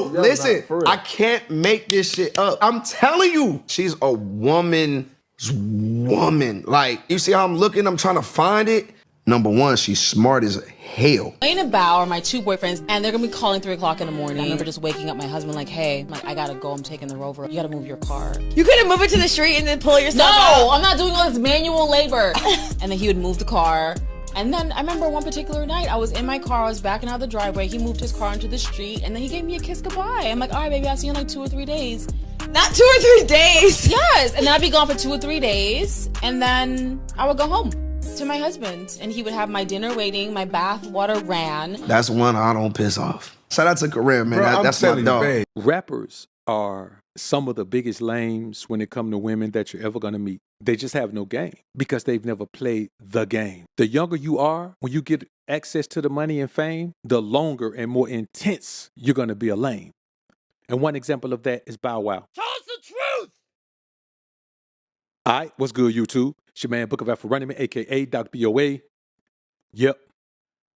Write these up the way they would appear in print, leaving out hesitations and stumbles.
Listen, I can't make this shit up. I'm telling you, she's a woman. Like, you see how I'm looking? I'm trying to find it. Number one, she's smart as hell. Wayne and Bao are my two boyfriends, and they're gonna be calling 3 o'clock in the morning. I remember just waking up my husband like, hey, I gotta go, I'm taking the Rover. You gotta move your car. You couldn't move it to the street and then pull yourself out? No, I'm not doing all this manual labor. And then he would move the car. And then I remember one particular night, I was in my car, I was backing out of the driveway, he moved his car into the street, and then he gave me a kiss goodbye. I'm like, all right, baby, I'll see you in like 2 or 3 days. Not 2 or 3 days? Yes, and then I'd be gone for 2 or 3 days, and then I would go home to my husband, and he would have my dinner waiting, my bath water ran. That's one I don't piss off. Shout out to Karrine, man. Bro, that's my dog. Rappers are some of the biggest lames when it comes to women that you're ever gonna meet. They just have no game because they've never played the game. The younger you are, when you get access to the money and fame, the longer and more intense you're gonna be a lame. And one example of that is Bow Wow. Tell us the truth! All right, what's good, YouTube? It's your man, Book of Afro-Running, a.k.a. Doc BOA. Yep,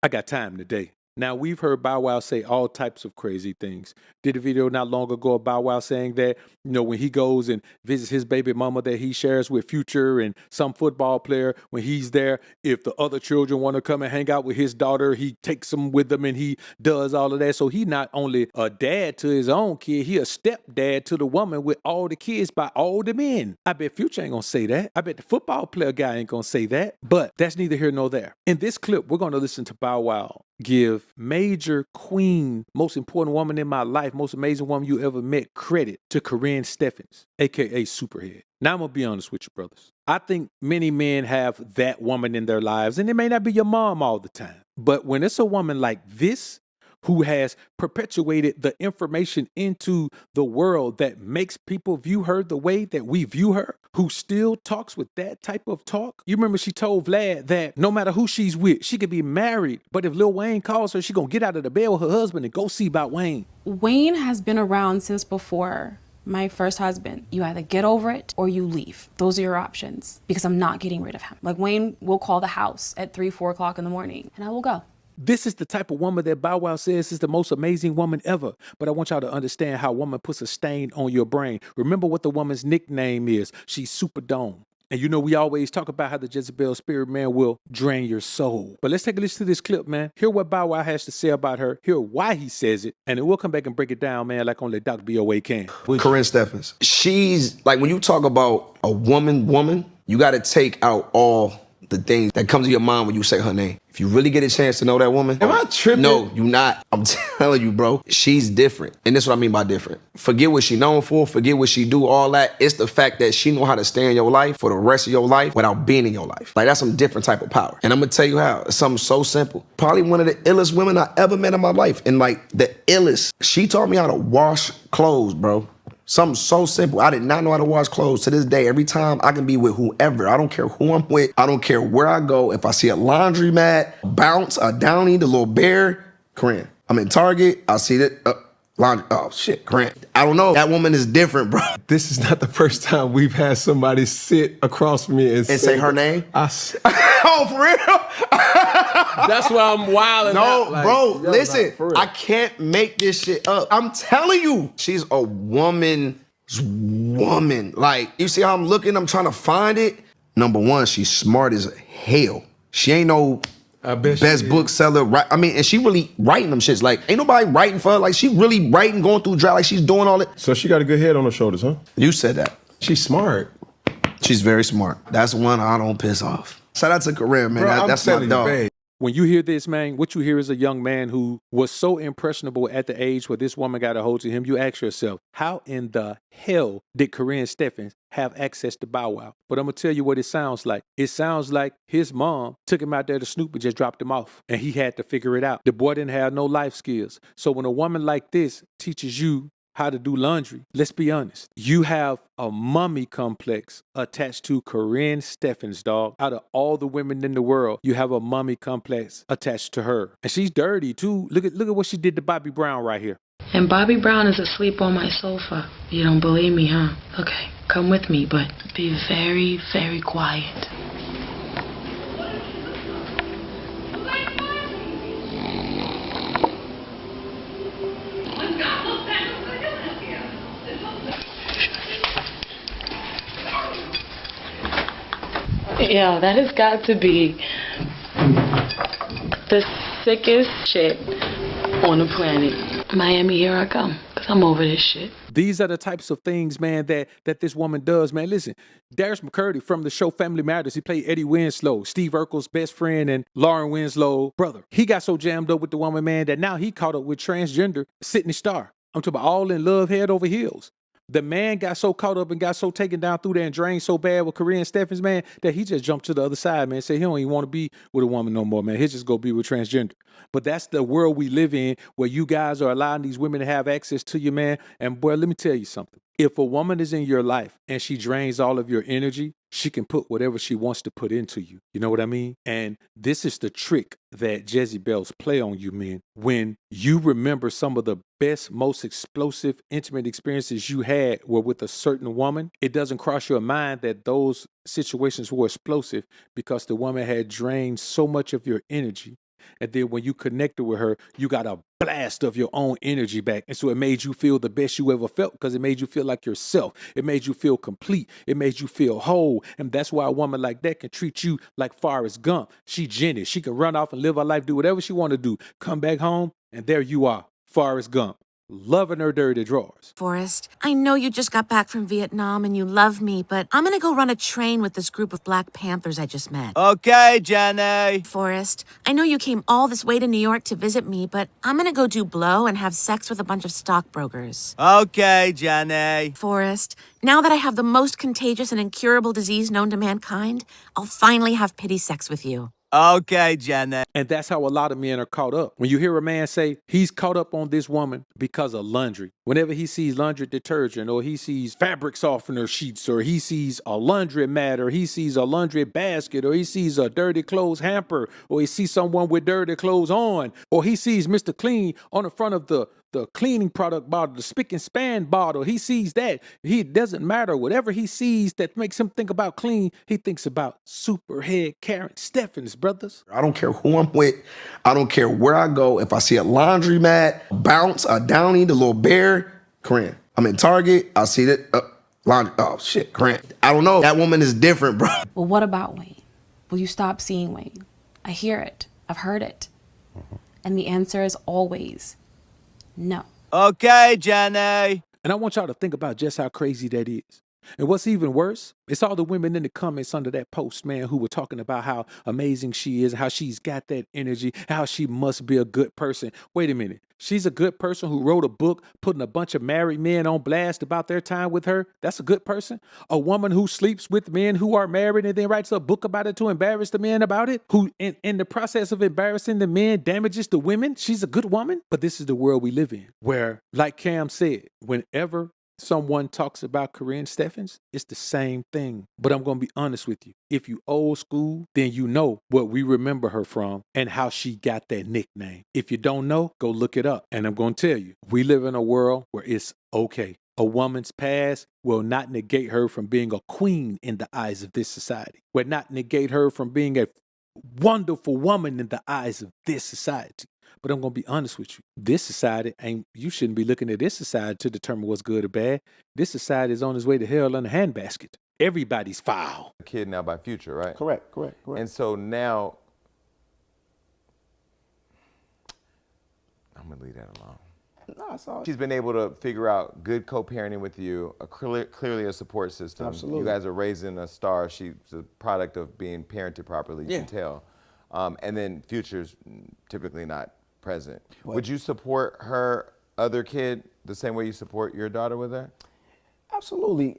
I got time today. Now, we've heard Bow Wow say all types of crazy things. Did a video not long ago of Bow Wow saying that, you know, when he goes and visits his baby mama that he shares with Future and some football player, when he's there, if the other children want to come and hang out with his daughter, he takes them with him and he does all of that. So he not only a dad to his own kid, he a stepdad to the woman with all the kids by all the men. I bet Future ain't gonna say that. I bet the football player guy ain't gonna say that. But that's neither here nor there. In this clip, we're gonna listen to Bow Wow give major queen, most important woman in my life, most amazing woman you ever met, credit to Karrine Steffans, a.k.a. Superhead. Now, I'm going to be honest with you, brothers. I think many men have that woman in their lives, and it may not be your mom all the time. But when it's a woman like this, who has perpetuated the information into the world that makes people view her the way that we view her, who still talks with that type of talk. You remember she told Vlad that no matter who she's with, she could be married, but if Lil Wayne calls her, she gonna get out of the bed with her husband and go see about Wayne. Wayne has been around since before my first husband. You either get over it or you leave. Those are your options, because I'm not getting rid of him. Like, Wayne will call the house at 3, 4 o'clock in the morning and I will go. This is the type of woman that Bow Wow says is the most amazing woman ever. But I want y'all to understand how a woman puts a stain on your brain. Remember what the woman's nickname is. She's Supadome. And you know, we always talk about how the Jezebel spirit man will drain your soul. But let's take a listen to this clip, man. Hear what Bow Wow has to say about her. Hear why he says it. And then we'll come back and break it down, man, like only Doc BOA can. Karrine Steffans. She's, like, when you talk about a woman, you got to take out all the things that come to your mind when you say her name. If you really get a chance to know that woman. Am I tripping? No, you not. I'm telling you, bro. She's different. And this is what I mean by different. Forget what she known for. Forget what she do, all that. It's the fact that she know how to stay in your life for the rest of your life without being in your life. Like, that's some different type of power. And I'm going to tell you how. It's something so simple. Probably one of the illest women I ever met in my life. And, like, the illest. She taught me how to wash clothes, bro. Something so simple. I did not know how to wash clothes. To this day, every time I can be with whoever. I don't care who I'm with. I don't care where I go. If I see a laundromat, Bounce, a Downy, the little bear, Karrine. I'm in Target. I see that. Laundry. Oh, shit, Karrine. I don't know. That woman is different, bro. This is not the first time we've had somebody sit across from me and say her name? Oh, for real? That's why I'm wilding out. No, bro, listen. I can't make this shit up. I'm telling you. She's a woman. Like, you see how I'm looking? I'm trying to find it. Number one, she's smart as hell. She ain't no best book seller. I mean, and she really writing them shits. Like, ain't nobody writing for her. Like, she really writing, going through dry. Like, she's doing all it. So she got a good head on her shoulders, huh? You said that. She's smart. She's very smart. That's one I don't piss off. Shout out to Karrine, man. Bro, that's my dog. When you hear this, man, what you hear is a young man who was so impressionable at the age where this woman got a hold of him. You ask yourself, how in the hell did Karrine Steffans have access to Bow Wow? But I'm going to tell you what it sounds like. It sounds like his mom took him out there to snoop and just dropped him off. And he had to figure it out. The boy didn't have no life skills. So when a woman like this teaches you how to do laundry, let's be honest. You have a mommy complex attached to Karrine Steffans, dog. Out of all the women in the world, you have a mommy complex attached to her. And she's dirty, too. Look at what she did to Bobby Brown right here. And Bobby Brown is asleep on my sofa. You don't believe me, huh? Okay, come with me, but be very, very quiet. Let's go! Yeah, that has got to be the sickest shit on the planet. Miami, here I come, because I'm over this shit. These are the types of things, man, that this woman does, man. Listen, Darius McCurdy from the show Family Matters, he played Eddie Winslow, Steve Urkel's best friend and Lauren Winslow's brother. He got so jammed up with the woman, man, that now he caught up with transgender Sydney Starr. I'm talking about all in love, head over heels. The man got so caught up and got so taken down through there and drained so bad with Karrine Steffans, man, that he just jumped to the other side, man. Said he don't even want to be with a woman no more, man. He'll just go be with transgender. But that's the world we live in, where you guys are allowing these women to have access to you, man. And boy, let me tell you something. If a woman is in your life and she drains all of your energy, she can put whatever she wants to put into you. You know what I mean? And this is the trick that Jezebels play on you, men. When you remember some of the best, most explosive, intimate experiences you had were with a certain woman, it doesn't cross your mind that those situations were explosive because the woman had drained so much of your energy. And then when you connected with her, you got a blast of your own energy back. And so it made you feel the best you ever felt because it made you feel like yourself. It made you feel complete. It made you feel whole. And that's why a woman like that can treat you like Forrest Gump. She Jenny. She can run off and live her life, do whatever she want to do. Come back home, and there you are, Forrest Gump. Loving her dirty drawers. Forrest, I know you just got back from Vietnam and you love me, but I'm gonna go run a train with this group of Black Panthers I just met. Okay, Jenny. Forrest, I know you came all this way to New York to visit me, but I'm gonna go do blow and have sex with a bunch of stockbrokers. Okay, Jenny. Forrest, now that I have the most contagious and incurable disease known to mankind, I'll finally have pity sex with you. Okay, Jenny. And that's how a lot of men are caught up. When you hear a man say he's caught up on this woman because of laundry, whenever he sees laundry detergent or he sees fabric softener sheets or he sees a laundry mat or he sees a laundry basket or he sees a dirty clothes hamper or he sees someone with dirty clothes on or he sees Mr. Clean on the front of the cleaning product bottle, the spick and span bottle, he sees that. He doesn't matter. Whatever he sees that makes him think about clean, he thinks about superhead Karrine Steffans, brothers. I don't care who I'm with. I don't care where I go. If I see a laundromat, Bounce, a Downy, the little bear, Karrine. I'm in Target, I see that, laundry, oh shit, Karrine. I don't know. That woman is different, bro. Well, what about Wayne? Will you stop seeing Wayne? I hear it. I've heard it. And the answer is always no. Okay, Jenny. And I want y'all to think about just how crazy that is. And what's even worse, it's all the women in the comments under that post, man, who were talking about how amazing she is, how she's got that energy, how she must be a good person. Wait a minute. She's a good person who wrote a book putting a bunch of married men on blast about their time with her. That's a good person. A woman who sleeps with men who are married and then writes a book about it to embarrass the men about it, who in the process of embarrassing the men damages the women. She's a good woman. But this is the world we live in where, like Cam said, whenever someone talks about Karrine Steffans, it's the same thing. But I'm going to be honest with you. If you old school, then you know what we remember her from and how she got that nickname. If you don't know, go look it up. And I'm going to tell you, we live in a world where it's okay. A woman's past will not negate her from being a queen in the eyes of this society. Will not negate her from being a wonderful woman in the eyes of this society. But I'm going to be honest with you. This society you shouldn't be looking at this society to determine what's good or bad. This society is on its way to hell in a handbasket. Everybody's foul. Kid now by Future, right? Correct. And so now, I'm going to leave that alone. No, I saw it. She's been able to figure out good co-parenting with you, clearly a support system. Absolutely. You guys are raising a star. She's a product of being parented properly, you can tell. And then Future's typically not present. What? Would you support her other kid the same way you support your daughter with her? Absolutely.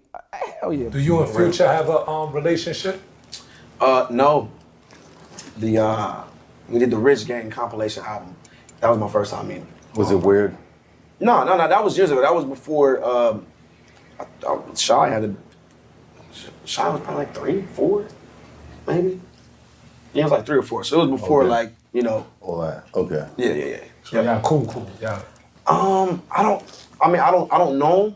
Hell yeah. Do you and Future have a relationship? No. We did the Rich Gang compilation album. That was my first time meeting. Was it weird? No. That was years ago. That was before Shy was probably like 3, 4, maybe. Yeah, it was like 3 or 4. So it was before Okay. All that. Okay. Yeah. So yeah, cool. Yeah. I don't know.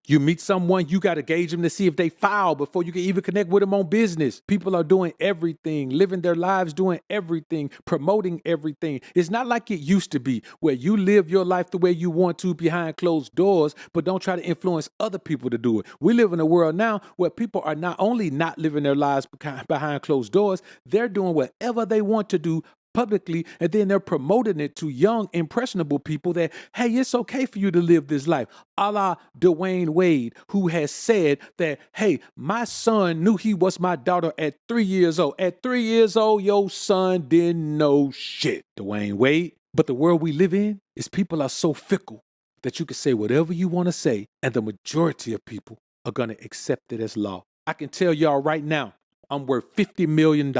You meet someone, you got to gauge them to see if they foul before you can even connect with them on business. People are doing everything, living their lives, doing everything, promoting everything. It's not like it used to be where you live your life the way you want to behind closed doors, but don't try to influence other people to do it. We live in a world now where people are not only not living their lives behind closed doors, they're doing whatever they want to do publicly, and then they're promoting it to young, impressionable people that, hey, it's okay for you to live this life. A la Dwayne Wade, who has said that, hey, my son knew he was my daughter at 3 years old. At 3 years old, your son didn't know shit, Dwayne Wade. But the world we live in is people are so fickle that you can say whatever you want to say, and the majority of people are going to accept it as law. I can tell y'all right now, I'm worth $50 million.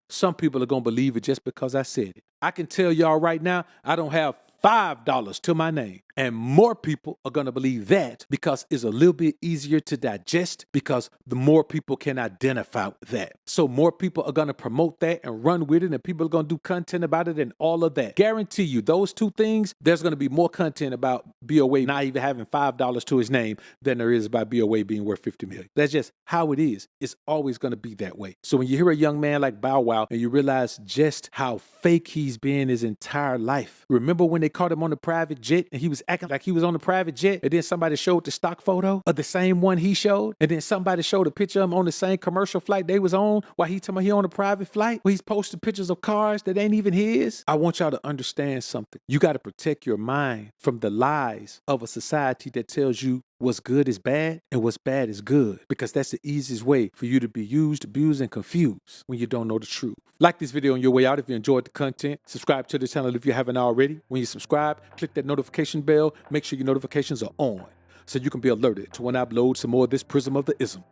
Some people are going to believe it just because I said it. I can tell y'all right now, I don't have $5 to my name. And more people are going to believe that because it's a little bit easier to digest because the more people can identify with that. So more people are going to promote that and run with it, and people are going to do content about it and all of that. Guarantee you, those two things, there's going to be more content about BOA not even having $5 to his name than there is about BOA being worth $50 million. That's just how it is. It's always going to be that way. So when you hear a young man like Bow Wow and you realize just how fake he's been his entire life. Remember when they caught him on the private jet and he was acting like he was on the private jet, and then somebody showed the stock photo of the same one he showed, and then somebody showed a picture of him on the same commercial flight they was on while he told me he on a private flight where he's posting pictures of cars that ain't even his? I want y'all to understand something. You got to protect your mind from the lies of a society that tells you what's good is bad and what's bad is good, because that's the easiest way for you to be used, abused, and confused when you don't know the truth. Like this video on your way out if you enjoyed the content. Subscribe to the channel if you haven't already. When you subscribe, click that notification bell. Make sure your notifications are on so you can be alerted to when I upload some more of this Prism of the Ism.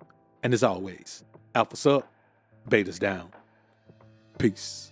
And as always, Alpha's up, Beta's down. Peace.